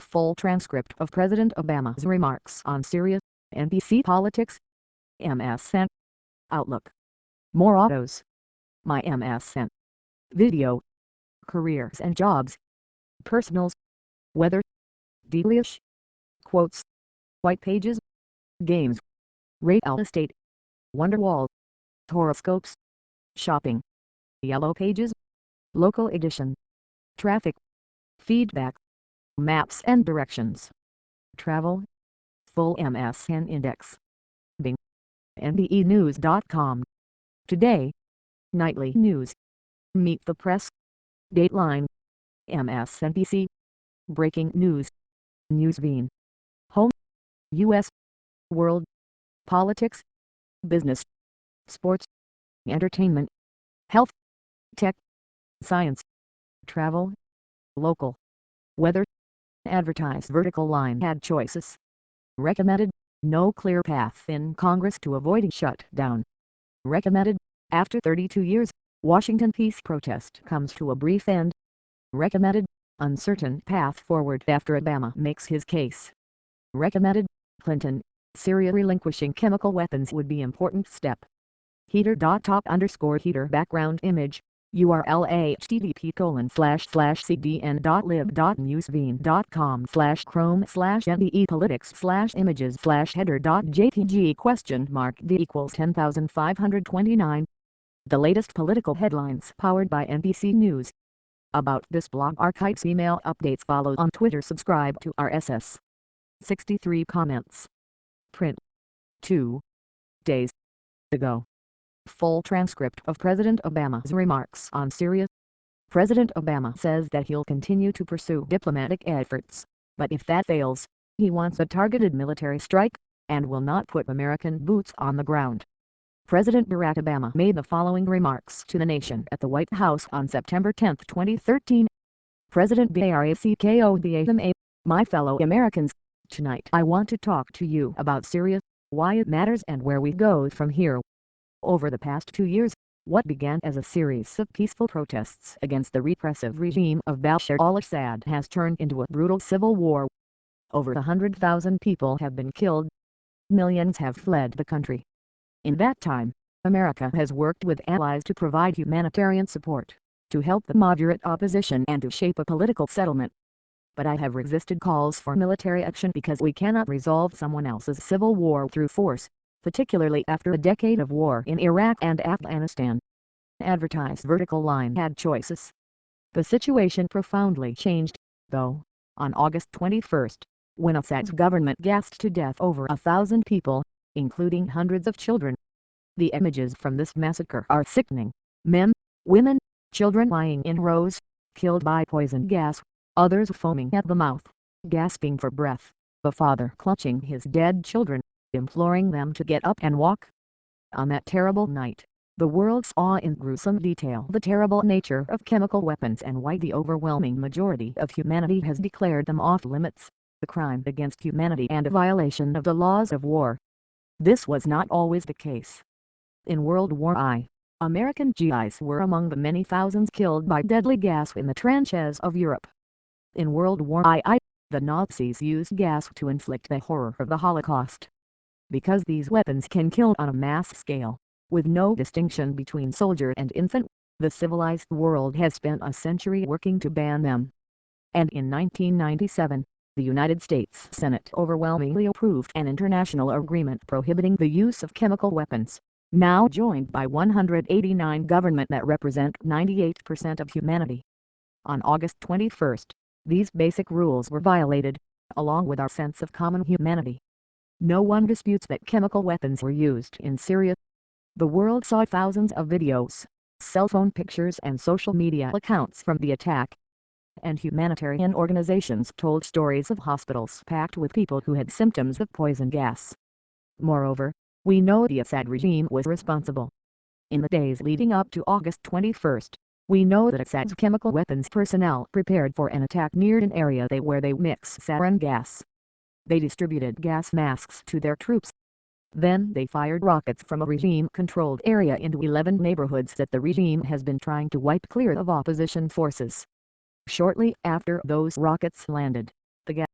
Full transcript of President Obama's remarks on Syria, NBC Politics, MSN, Outlook, More Autos, My MSN, Video, Careers and Jobs, Personals, Weather, Dealish, Quotes, White Pages, Games, Real Estate, Wonderwall, Horoscopes, Shopping, Yellow Pages, Local Edition, Traffic, Feedback, Maps and Directions, Travel, Full MSN Index, Bing, NBEnews.com, Today, Nightly News, Meet the Press, Dateline, MSNBC, Breaking News, Newsbeam, Home, U.S., World, Politics, Business, Sports, Entertainment, Health, Tech, Science, Travel, Local, Weather, Advertise. Vertical line had choices. Recommended, no clear path in Congress to avoiding shutdown. Recommended, after 32 years, Washington peace protest comes to a brief end. Recommended, uncertain path forward after Obama makes his case. Recommended, Clinton, Syria relinquishing chemical weapons would be important step. Heater.top_heater background image, URL http://cdn.lib.newsbeam.com/nbepolitics/images/header.jpg $D = 10,529. The latest political headlines powered by NBC News. About this blog archives email updates follow on Twitter. Subscribe to RSS. 63 comments. Print. 2 days ago. Full transcript of President Obama's remarks on Syria. President Obama says that he'll continue to pursue diplomatic efforts, but if that fails, he wants a targeted military strike, and will not put American boots on the ground. President Barack Obama made the following remarks to the nation at the White House on September 10, 2013. President Barack Obama, my fellow Americans, tonight I want to talk to you about Syria, why it matters and where we go from here. Over the past 2 years, what began as a series of peaceful protests against the repressive regime of Bashar al-Assad has turned into a brutal civil war. Over 100,000 people have been killed. Millions have fled the country. In that time, America has worked with allies to provide humanitarian support, to help the moderate opposition and to shape a political settlement. But I have resisted calls for military action because we cannot resolve someone else's civil war through force, particularly after a decade of war in Iraq and Afghanistan. Advertise. Vertical line had choices. The situation profoundly changed, though, on August 21, when Assad's government gassed to death over 1,000 people, including hundreds of children. The images from this massacre are sickening. Men, women, children lying in rows, killed by poison gas, others foaming at the mouth, gasping for breath, a father clutching his dead children, imploring them to get up and walk. On that terrible night, the world saw in gruesome detail the terrible nature of chemical weapons and why the overwhelming majority of humanity has declared them off limits, a crime against humanity and a violation of the laws of war. This was not always the case. In World War I, American GIs were among the many thousands killed by deadly gas in the trenches of Europe. In World War I, the Nazis used gas to inflict the horror of the Holocaust. Because these weapons can kill on a mass scale, with no distinction between soldier and infant, the civilized world has spent a century working to ban them. And in 1997, the United States Senate overwhelmingly approved an international agreement prohibiting the use of chemical weapons, now joined by 189 governments that represent 98% of humanity. On August 21, these basic rules were violated, along with our sense of common humanity. No one disputes that chemical weapons were used in Syria. The world saw thousands of videos, cell phone pictures and social media accounts from the attack. And humanitarian organizations told stories of hospitals packed with people who had symptoms of poison gas. Moreover, we know the Assad regime was responsible. In the days leading up to August 21, we know that Assad's chemical weapons personnel prepared for an attack near an area where they mix sarin gas. They distributed gas masks to their troops. Then they fired rockets from a regime-controlled area into 11 neighborhoods that the regime has been trying to wipe clear of opposition forces. Shortly after those rockets landed, the gas